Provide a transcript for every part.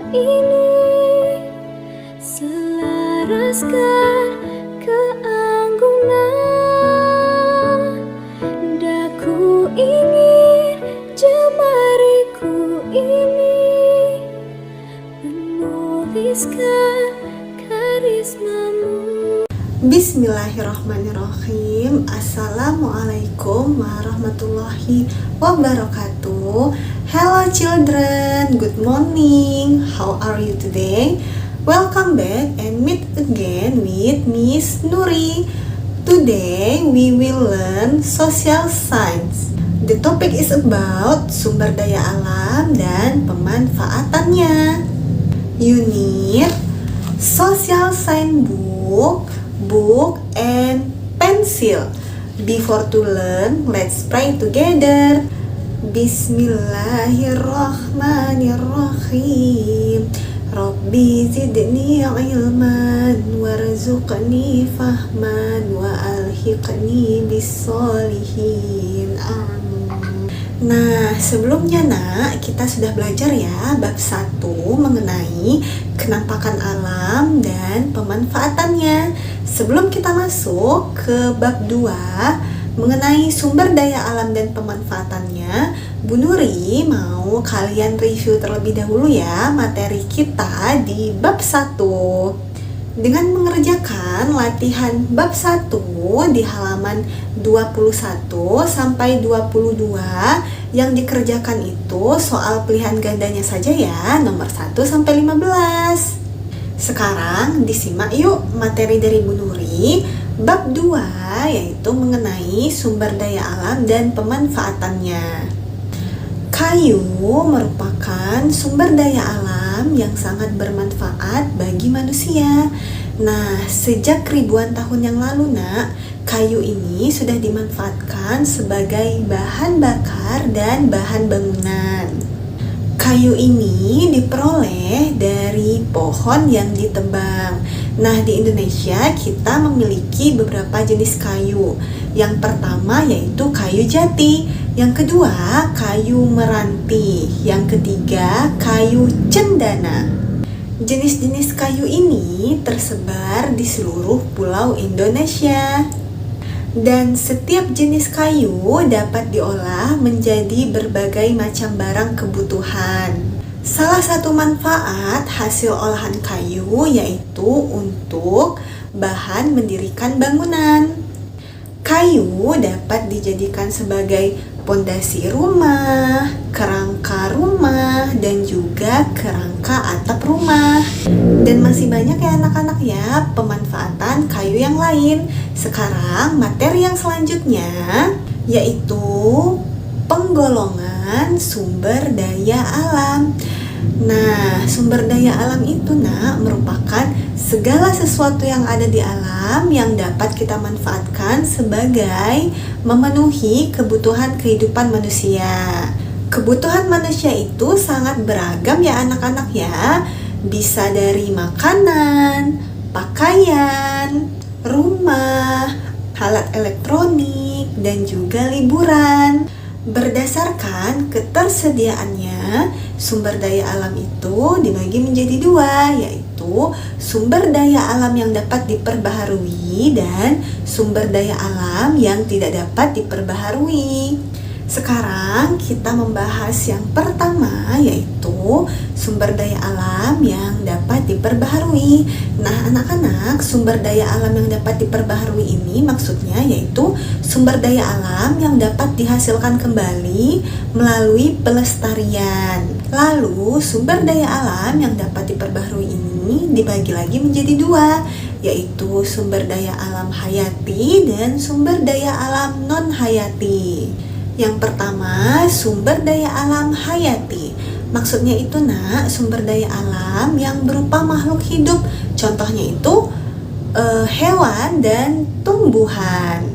ini selaraskan keanggunan. Daku ingin jemariku ini menuliskan karismamu. Bismillahirrahmanirrahim. Assalamualaikum warahmatullahi wabarakatuh. Hello children, good morning. How are you today? Welcome back and meet again with Miss Nuri. Today we will learn social science. The topic is about sumber daya alam dan pemanfaatannya. Unit Social Science book and pencil. Before to learn, let's pray together. Bismillahirrahmanirrahim. Rabbi zidni ilman warzuqni fahman wa alhiqni bis-sholihin. Amin. Nah, sebelumnya nak, kita sudah belajar ya bab 1 mengenai kenampakan alam dan pemanfaatannya. Sebelum kita masuk ke bab 2 mengenai sumber daya alam dan pemanfaatannya, Bu Nuri mau kalian review terlebih dahulu ya materi kita di bab 1. Dengan mengerjakan latihan bab 1 di halaman 21 sampai 22, yang dikerjakan itu soal pilihan gandanya saja ya, nomor 1 sampai 15. Sekarang disimak yuk materi dari Bu Nuri bab 2, yaitu mengenai sumber daya alam dan pemanfaatannya. Kayu merupakan sumber daya alam yang sangat bermanfaat bagi manusia. Nah, sejak ribuan tahun yang lalu nak, kayu ini sudah dimanfaatkan sebagai bahan bakar dan bahan bangunan. Kayu ini diperoleh dari pohon yang ditebang. Nah, di Indonesia kita memiliki beberapa jenis kayu. Yang pertama yaitu kayu jati, yang kedua kayu meranti, yang ketiga kayu cendana. Jenis-jenis kayu ini tersebar di seluruh pulau Indonesia. Dan setiap jenis kayu dapat diolah menjadi berbagai macam barang kebutuhan. Salah satu manfaat hasil olahan kayu yaitu untuk bahan mendirikan bangunan. Kayu dapat dijadikan sebagai pondasi rumah, kerangka rumah, dan juga kerangka atap rumah. Dan masih banyak ya anak-anak ya pemanfaatan kayu yang lain. Sekarang materi yang selanjutnya yaitu penggolongan sumber daya alam. Nah, sumber daya alam itu nak merupakan segala sesuatu yang ada di alam yang dapat kita manfaatkan sebagai memenuhi kebutuhan kehidupan manusia. Kebutuhan manusia itu sangat beragam ya anak-anak ya. Bisa dari makanan, pakaian, rumah, alat elektronik, dan juga liburan. Berdasarkan ketersediaannya, sumber daya alam itu dibagi menjadi 2, yaitu sumber daya alam yang dapat diperbaharui dan sumber daya alam yang tidak dapat diperbaharui. Sekarang kita membahas yang pertama, yaitu sumber daya alam yang dapat diperbaharui. Nah anak-anak, sumber daya alam yang dapat diperbaharui ini maksudnya yaitu sumber daya alam yang dapat dihasilkan kembali melalui pelestarian. Lalu sumber daya alam yang dapat diperbaharui ini dibagi lagi menjadi 2, yaitu sumber daya alam hayati dan sumber daya alam non-hayati. Yang pertama, sumber daya alam hayati. Maksudnya itu nak, sumber daya alam yang berupa makhluk hidup. Contohnya itu hewan dan tumbuhan.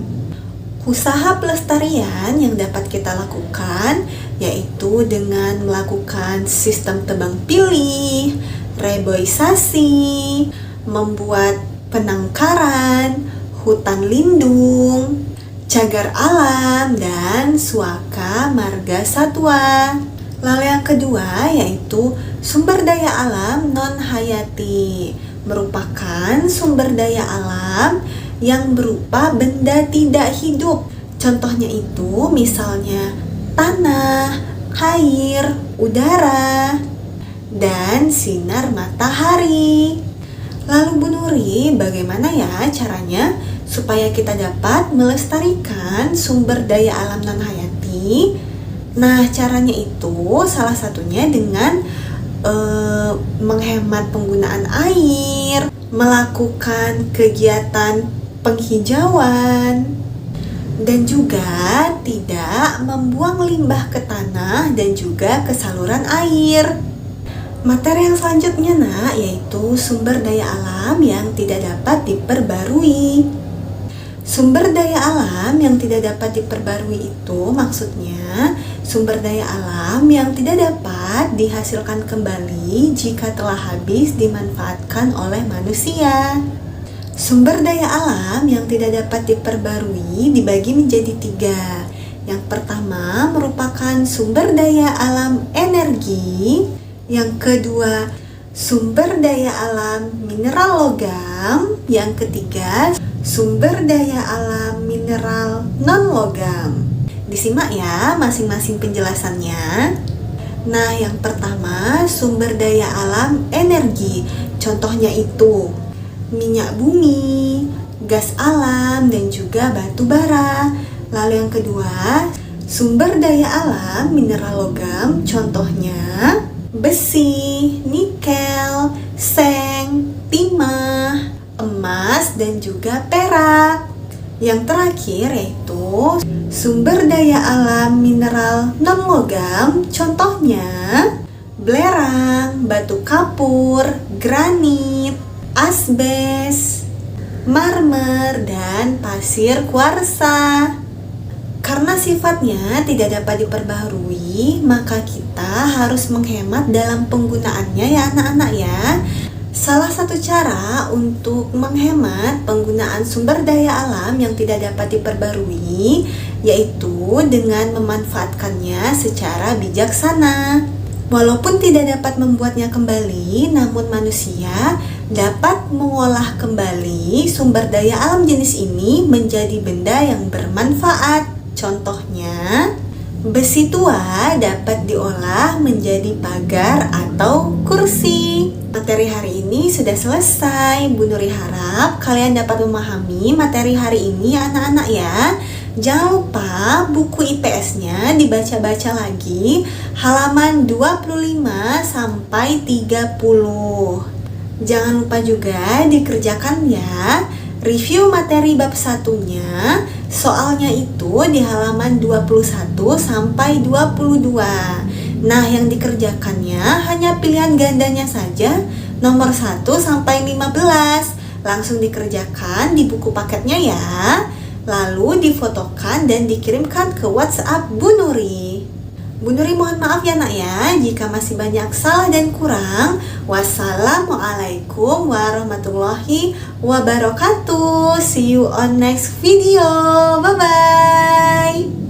Usaha pelestarian yang dapat kita lakukan yaitu dengan melakukan sistem tebang pilih, reboisasi, membuat penangkaran, hutan lindung, cagar alam, dan suaka marga satwa. Lalu yang kedua yaitu sumber daya alam non-hayati, merupakan sumber daya alam yang berupa benda tidak hidup. Contohnya itu misalnya tanah, air, udara, dan sinar matahari. Lalu Bu Nuri, bagaimana ya caranya supaya kita dapat melestarikan sumber daya alam non-hayati? Nah, caranya itu salah satunya dengan menghemat penggunaan air, melakukan kegiatan penghijauan, dan juga tidak membuang limbah ke tanah dan juga ke saluran air. Materi yang selanjutnya yaitu sumber daya alam yang tidak dapat diperbarui. Sumber daya alam yang tidak dapat diperbarui itu maksudnya sumber daya alam yang tidak dapat dihasilkan kembali jika telah habis dimanfaatkan oleh manusia. Sumber daya alam yang tidak dapat diperbarui dibagi menjadi 3. Yang pertama merupakan sumber daya alam energi. Yang kedua, sumber daya alam mineral logam. Yang ketiga, sumber daya alam mineral non-logam. Disimak ya masing-masing penjelasannya. Nah, yang pertama, sumber daya alam energi. Contohnya itu minyak bumi, gas alam, dan juga batu bara. Lalu yang kedua, sumber daya alam mineral logam. Contohnya besi, nikel, seng, timah, emas, dan juga perak. Yang terakhir yaitu sumber daya alam mineral non-logam. Contohnya belerang, batu kapur, granit, asbes, marmer, dan pasir kuarsa. Karena sifatnya tidak dapat diperbaharui, maka kita harus menghemat dalam penggunaannya ya anak-anak ya. Salah satu cara untuk menghemat penggunaan sumber daya alam yang tidak dapat diperbarui yaitu dengan memanfaatkannya secara bijaksana. Walaupun tidak dapat membuatnya kembali, namun manusia dapat mengolah kembali sumber daya alam jenis ini menjadi benda yang bermanfaat. Contohnya, besi tua dapat diolah menjadi pagar atau kursi. Materi hari ini sudah selesai. Bu Nuri harap kalian dapat memahami materi hari ini anak-anak ya. Jangan lupa buku IPS-nya dibaca-baca lagi halaman 25 sampai 30. Jangan lupa juga dikerjakan ya review materi bab satunya. Soalnya itu di halaman 21 sampai 22. Nah, yang dikerjakannya hanya pilihan gandanya saja, nomor 1 sampai 15. Langsung dikerjakan di buku paketnya ya. Lalu difotokan dan dikirimkan ke WhatsApp Bu Nuri. Bu Nuri mohon maaf ya nak ya jika masih banyak salah dan kurang. Wassalamualaikum warahmatullahi wabarakatuh. See you on next video. Bye bye.